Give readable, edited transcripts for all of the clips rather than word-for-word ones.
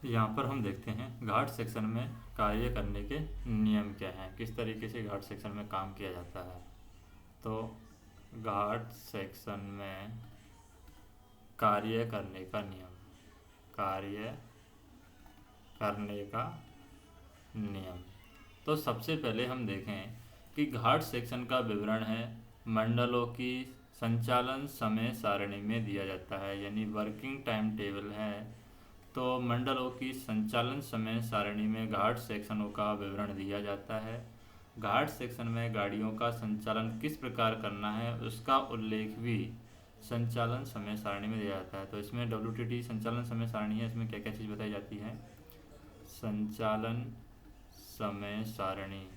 यहाँ पर हम देखते हैं घाट सेक्शन में कार्य करने के नियम क्या हैं, किस तरीके से घाट सेक्शन में काम किया जाता है। तो घाट सेक्शन में कार्य करने का नियम, कार्य करने का नियम। तो सबसे पहले हम देखें कि घाट सेक्शन का विवरण है मंडलों की संचालन समय सारणी में दिया जाता है, यानी वर्किंग टाइम टेबल है। तो मंडलों की संचालन समय सारणी में घाट सेक्शनों का विवरण दिया जाता है। घाट सेक्शन में गाड़ियों का संचालन किस प्रकार करना है उसका उल्लेख भी संचालन समय सारणी में दिया जाता है। तो इसमें WTT संचालन समय सारणी है, इसमें क्या क्या चीज़ बताई जाती है। संचालन समय सारणी,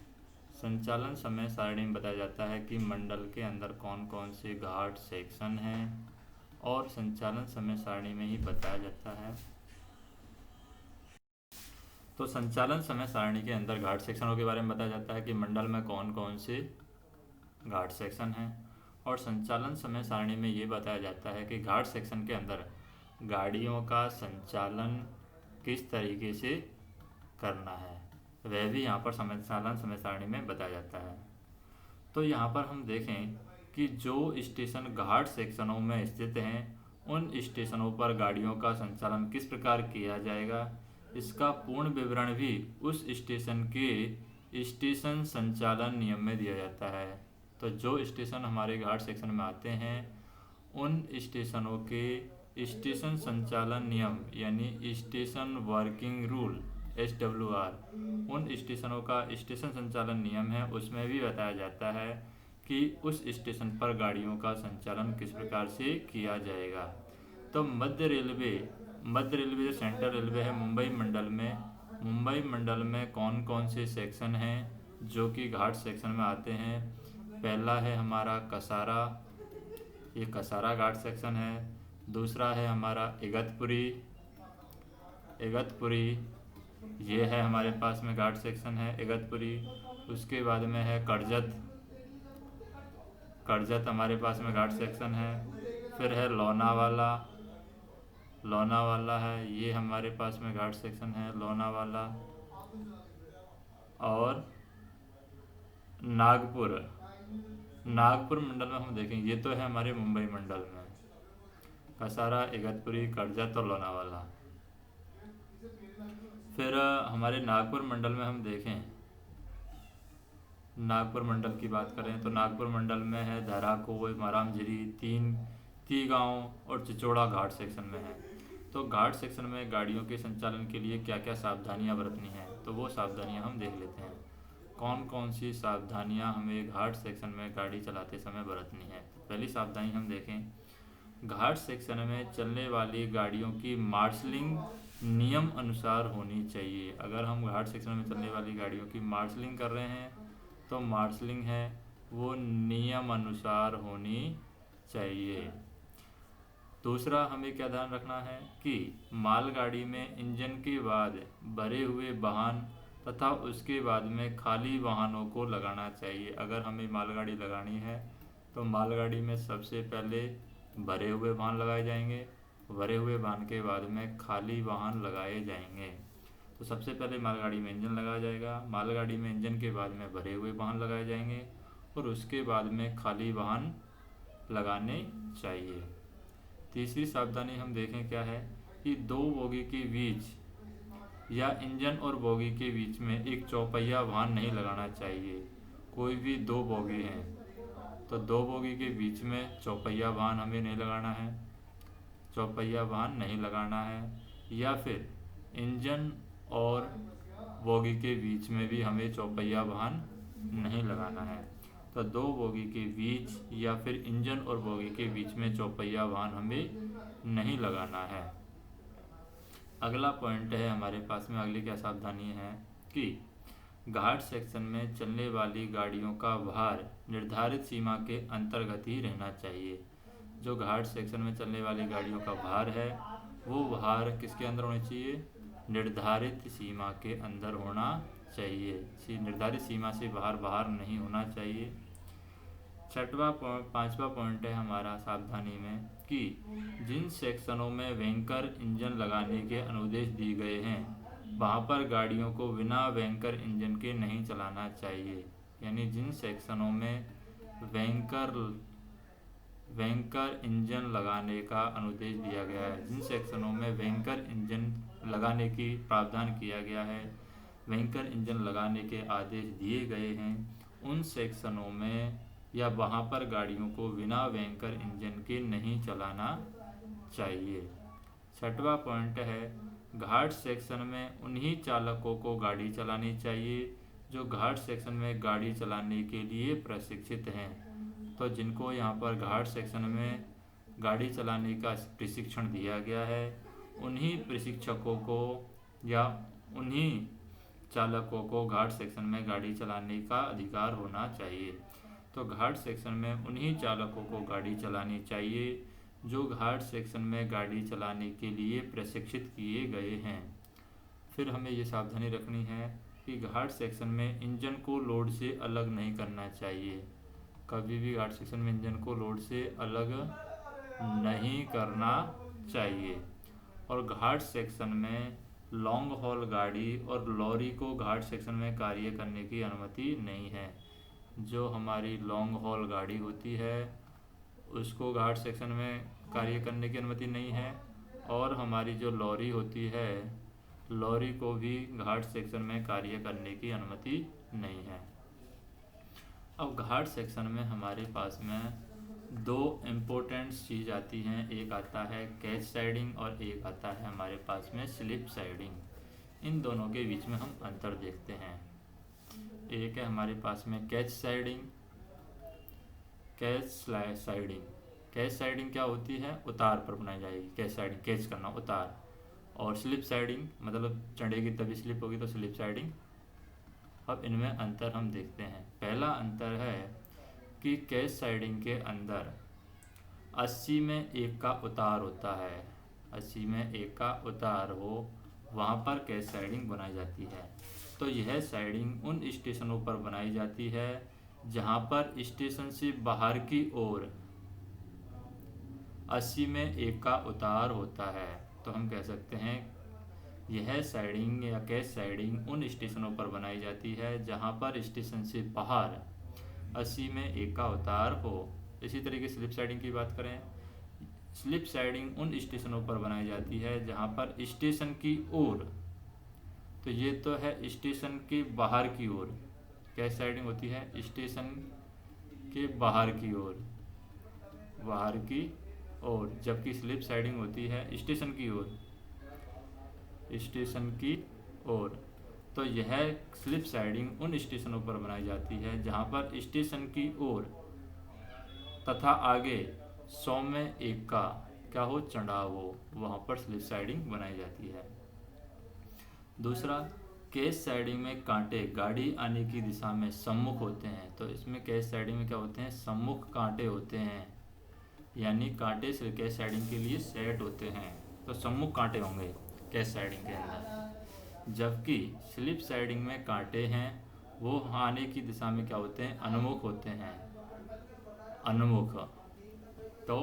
संचालन समय सारणी में बताया जाता है कि मंडल के अंदर कौन कौन से घाट सेक्शन हैं, और संचालन समय सारणी में ही बताया जाता है। तो संचालन समय सारणी के अंदर घाट सेक्शनों के बारे में बताया जाता है कि मंडल में कौन कौन से घाट सेक्शन हैं, और संचालन समय सारणी में ये बताया जाता है कि घाट सेक्शन के अंदर गाड़ियों का संचालन किस तरीके से करना है, वह भी यहाँ पर संचालन समय सारणी में बताया जाता है। तो यहाँ पर हम देखें कि जो स्टेशन घाट सेक्शनों में स्थित हैं उन स्टेशनों पर गाड़ियों का संचालन किस प्रकार किया जाएगा, इसका पूर्ण विवरण भी उस स्टेशन के स्टेशन संचालन नियम में दिया जाता है। तो जो स्टेशन हमारे घाट सेक्शन में आते हैं उन स्टेशनों के स्टेशन संचालन नियम यानी स्टेशन वर्किंग रूल SWR, उन स्टेशनों का स्टेशन संचालन नियम है, उसमें भी बताया जाता है कि उस स्टेशन पर गाड़ियों का संचालन किस प्रकार से किया जाएगा। तो मध्य रेलवे जो सेंट्रल रेलवे है मुंबई मंडल में कौन कौन से सेक्शन हैं जो कि घाट सेक्शन में आते हैं। पहला है हमारा कसारा, ये कसारा घाट सेक्शन है। दूसरा है हमारा इगतपुरी, ये है हमारे पास में घाट सेक्शन है इगतपुरी। उसके बाद में है करजत हमारे पास में घाट सेक्शन है। फिर है लोनावाला है, ये हमारे पास में घाट सेक्शन है लोनावाला। और नागपुर मंडल में हम देखेंगे, ये तो है हमारे मुंबई मंडल में कसारा, इगतपुरी, करजत और लोनावाला। फिर हमारे नागपुर मंडल में हम देखें, नागपुर मंडल की बात करें तो नागपुर मंडल में है धाराकोल, मारामझिरी, तीगांव और चिचोड़ा घाट सेक्शन में है। तो घाट सेक्शन में गाड़ियों के संचालन के लिए क्या क्या सावधानियां बरतनी हैं, तो वो सावधानियां हम देख लेते हैं। कौन कौन सी सावधानियां हमें घाट सेक्शन में गाड़ी चलाते समय बरतनी है। तो पहली सावधानी हम देखें, घाट सेक्शन में चलने वाली गाड़ियों की मार्शलिंग नियम अनुसार होनी चाहिए। अगर हम घाट सेक्शन में चलने वाली गाड़ियों की मार्शलिंग कर रहे हैं तो मार्शलिंग है वो नियम अनुसार होनी चाहिए। दूसरा हमें क्या ध्यान रखना है कि मालगाड़ी में इंजन के बाद भरे हुए वाहन तथा उसके बाद में खाली वाहनों को लगाना चाहिए। अगर हमें मालगाड़ी लगानी है तो मालगाड़ी में सबसे पहले भरे हुए वाहन लगाए जाएंगे, भरे हुए वाहन के बाद में खाली वाहन लगाए जाएंगे। तो सबसे पहले मालगाड़ी में इंजन लगाया जाएगा, मालगाड़ी में इंजन के बाद में भरे हुए वाहन लगाए जाएंगे और उसके बाद में खाली वाहन लगाने चाहिए। तीसरी सावधानी हम देखें क्या है कि दो बोगी के बीच या इंजन और बोगी के बीच में एक चौपहिया वाहन नहीं लगाना चाहिए। कोई भी दो बोगी हैं तो दो बोगी के बीच में चौपहिया वाहन हमें नहीं लगाना है, चौपहिया वाहन नहीं लगाना है। या फिर इंजन और बोगी के बीच में भी हमें चौपहिया वाहन नहीं लगाना है। तो दो बोगी के बीच या फिर इंजन और बोगी के बीच में चौपहिया वाहन हमें नहीं लगाना है। अगला पॉइंट है हमारे पास में, अगली क्या सावधानी है कि घाट सेक्शन में चलने वाली गाड़ियों का भार निर्धारित सीमा के अंतर्गत ही रहना चाहिए। जो घाट सेक्शन में चलने वाली गाड़ियों का भार है वो भार किसके अंदर होना चाहिए, निर्धारित सीमा के अंदर होना चाहिए। निर्धारित सीमा से बाहर नहीं होना चाहिए। पांचवा पॉइंट है हमारा सावधानी में कि जिन सेक्शनों में वैंकर इंजन लगाने के अनुदेश दिए गए हैं वहाँ पर गाड़ियों को बिना वैंकर इंजन के नहीं चलाना चाहिए। यानी जिन सेक्शनों में वैंकर इंजन लगाने का अनुदेश दिया गया है, जिन सेक्शनों में वैंकर इंजन लगाने की प्रावधान किया गया है, वैंकर इंजन लगाने के आदेश दिए गए हैं, उन सेक्शनों में या वहाँ पर गाड़ियों को बिना वैंकर इंजन के नहीं चलाना चाहिए। छठवां पॉइंट है, घाट सेक्शन में उन्हीं चालकों को गाड़ी चलानी चाहिए जो घाट सेक्शन में गाड़ी चलाने के लिए प्रशिक्षित हैं। तो जिनको यहाँ पर घाट सेक्शन में गाड़ी चलाने का प्रशिक्षण दिया गया है, उन्हीं प्रशिक्षकों को या उन्हीं चालकों को घाट सेक्शन में गाड़ी चलाने का अधिकार होना चाहिए। तो घाट सेक्शन में उन्हीं चालकों को गाड़ी चलानी चाहिए जो घाट सेक्शन में गाड़ी चलाने के लिए प्रशिक्षित किए गए हैं। फिर हमें ये सावधानी रखनी है कि घाट सेक्शन में इंजन को लोड से अलग नहीं करना चाहिए। कभी भी घाट सेक्शन में इंजन को लोड से अलग नहीं करना चाहिए। और घाट सेक्शन में लॉन्ग हॉल गाड़ी और लॉरी को घाट सेक्शन में कार्य करने की अनुमति नहीं है। जो हमारी लॉन्ग हॉल गाड़ी होती है उसको घाट सेक्शन में कार्य करने की अनुमति नहीं है, और हमारी जो लॉरी होती है, लॉरी को भी घाट सेक्शन में कार्य करने की अनुमति नहीं है। अब घाट सेक्शन में हमारे पास में दो इम्पोर्टेंट चीज़ आती हैं, एक आता है कैच साइडिंग और एक आता है हमारे पास में स्लिप साइडिंग। इन दोनों के बीच में हम अंतर देखते हैं। एक है हमारे पास में कैच साइडिंग, कैच साइडिंग क्या होती है, उतार पर बनाई जाएगी। कैच साइडिंग कैच करना, उतार। और स्लिप साइडिंग मतलब चढ़ेगी तभी स्लिप होगी, तो स्लिप साइडिंग। अब इनमें अंतर हम देखते हैं। पहला अंतर है कि कैच साइडिंग के अंदर 80 में 1 का उतार होता है। 80 में 1 का उतार हो, वहाँ पर कैच साइडिंग बनाई जाती है। तो यह साइडिंग उन स्टेशनों पर बनाई जाती है जहाँ पर स्टेशन से बाहर की ओर 80 में 1 का उतार होता है। तो हम कह सकते हैं यह साइडिंग या कैच साइडिंग उन स्टेशनों पर बनाई जाती है जहाँ पर स्टेशन से बाहर 80 में 1 का उतार हो। इसी तरीके से स्लिप साइडिंग की बात करें, स्लिप साइडिंग उन स्टेशनों पर बनाई जाती है जहाँ पर स्टेशन की ओर, तो ये तो है स्टेशन के बाहर की ओर, कैच साइडिंग होती है स्टेशन के बाहर की ओर, जबकि स्लिप साइडिंग होती है स्टेशन की ओर। तो यह स्लिप साइडिंग उन स्टेशनों पर बनाई जाती है जहाँ पर स्टेशन की ओर तथा आगे 100 में 1 का क्या हो, चढ़ाव हो, वहाँ पर स्लिप साइडिंग बनाई जाती है। दूसरा, कैच साइडिंग में कांटे गाड़ी आने की दिशा में सम्मुख होते हैं। तो इसमें कैच साइडिंग में क्या होते हैं, सम्मुख कांटे होते हैं, यानी कांटे कैच साइडिंग के लिए सेट होते हैं। तो सम्मुख कांटे होंगे कैच साइडिंग के अंदर। जबकि स्लिप साइडिंग में कांटे हैं वो आने की दिशा में क्या होते हैं, अनुमुख होते हैं, अनुमुख। तो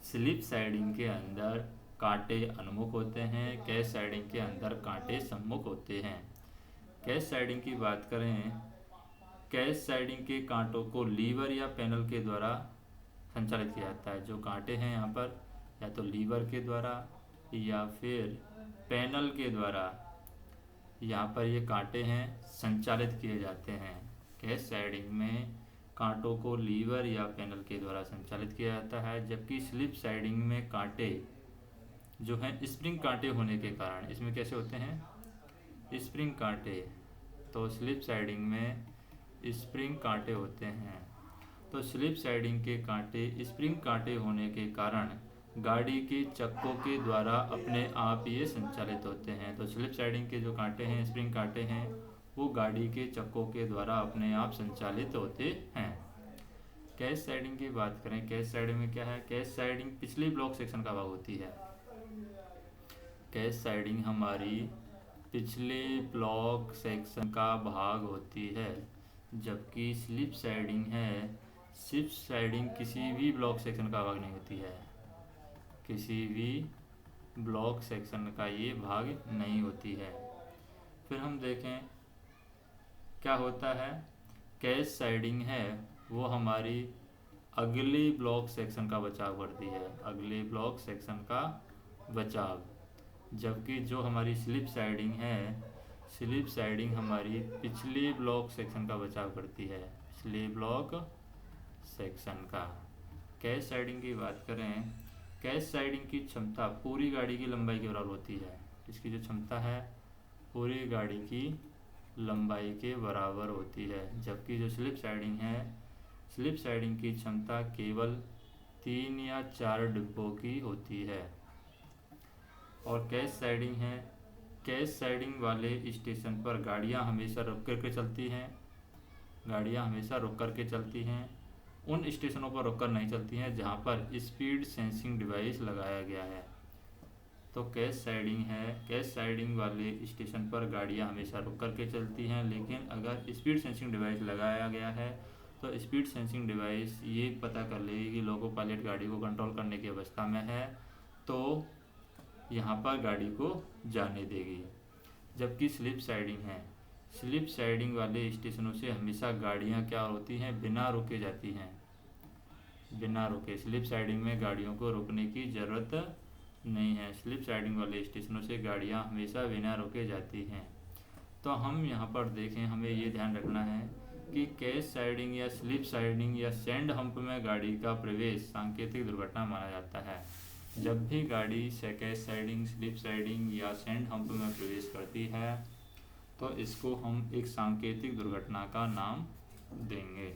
स्लिप साइडिंग के अंदर कांटे अनुमुख होते हैं, कैच साइडिंग के अंदर कांटे सम्मुख होते हैं। कैच साइडिंग की बात करें, कैच साइडिंग के कांटों को लीवर या पैनल के द्वारा संचालित किया जाता है। जो कांटे हैं यहाँ पर या तो लीवर के द्वारा या फिर पैनल के द्वारा यहाँ पर ये कांटे हैं संचालित किए जाते हैं। कैच साइडिंग में कांटों को लीवर या पैनल के द्वारा संचालित किया जाता है, जबकि स्लिप साइडिंग में कांटे जो हैं स्प्रिंग कांटे होने के कारण, इसमें कैसे होते हैं, स्प्रिंग कांटे। तो स्लिप साइडिंग में स्प्रिंग कांटे होते हैं। तो स्लिप साइडिंग के कांटे स्प्रिंग कांटे होने के कारण गाड़ी के चक्कों के द्वारा अपने आप ये संचालित होते हैं। तो स्लिप साइडिंग के जो कांटे हैं, स्प्रिंग कांटे हैं, वो गाड़ी के चक्कों के द्वारा अपने आप संचालित होते हैं। कैच साइडिंग की बात करें, कैच साइडिंग में क्या है, कैच साइडिंग पिछले ब्लॉक सेक्शन का भाग होती है। कैच साइडिंग हमारी पिछले ब्लॉक सेक्शन का भाग होती है, जबकि स्लिप साइडिंग किसी भी ब्लॉक सेक्शन का भाग नहीं होती है। किसी भी ब्लॉक सेक्शन का ये भाग नहीं होती है। फिर हम देखें क्या होता है। कैश साइडिंग है वो हमारी अगले ब्लॉक सेक्शन का बचाव करती है, अगले ब्लॉक सेक्शन का बचाव। जबकि जो हमारी स्लिप साइडिंग है, स्लिप साइडिंग हमारी पिछले ब्लॉक सेक्शन का बचाव करती है, पिछले ब्लॉक सेक्शन का। कैश साइडिंग की बात करें, कैश साइडिंग की क्षमता पूरी गाड़ी की लंबाई के बराबर होती है। इसकी जो क्षमता है पूरी गाड़ी की लंबाई के बराबर होती है। जबकि जो स्लिप साइडिंग है, स्लिप साइडिंग की क्षमता केवल 3 या 4 डिब्बों की होती है। और कैश साइडिंग है, कैश साइडिंग वाले स्टेशन पर गाड़ियां हमेशा रुक कर के चलती हैं, गाड़ियां हमेशा रुक कर के चलती हैं। उन स्टेशनों पर रुक कर नहीं चलती हैं जहां पर स्पीड सेंसिंग डिवाइस लगाया गया है। तो कैश साइडिंग है, कैश साइडिंग वाले स्टेशन पर गाड़ियां हमेशा रुक कर के चलती हैं, लेकिन अगर स्पीड सेंसिंग डिवाइस लगाया गया है तो स्पीड सेंसिंग डिवाइस ये पता कर लेगी कि लोको पायलट गाड़ी को कंट्रोल करने की अवस्था में है, तो यहाँ पर गाड़ी को जाने देगी। जबकि स्लिप साइडिंग है, स्लिप साइडिंग वाले स्टेशनों से हमेशा गाड़ियाँ क्या होती हैं, बिना रुके जाती हैं, बिना रुके। स्लिप साइडिंग में गाड़ियों को रुकने की ज़रूरत नहीं है, स्लिप साइडिंग वाले स्टेशनों से गाड़ियाँ हमेशा बिना रुके जाती हैं। तो हम यहाँ पर देखें, हमें ये ध्यान रखना है कि कैश साइडिंग या स्लिप साइडिंग या सैंड हम्प में गाड़ी का प्रवेश सांकेतिक दुर्घटना माना जाता है। जब भी गाड़ी कैश साइडिंग, स्लिप साइडिंग या सैंड हम्प में प्रवेश करती है तो इसको हम एक सांकेतिक दुर्घटना का नाम देंगे।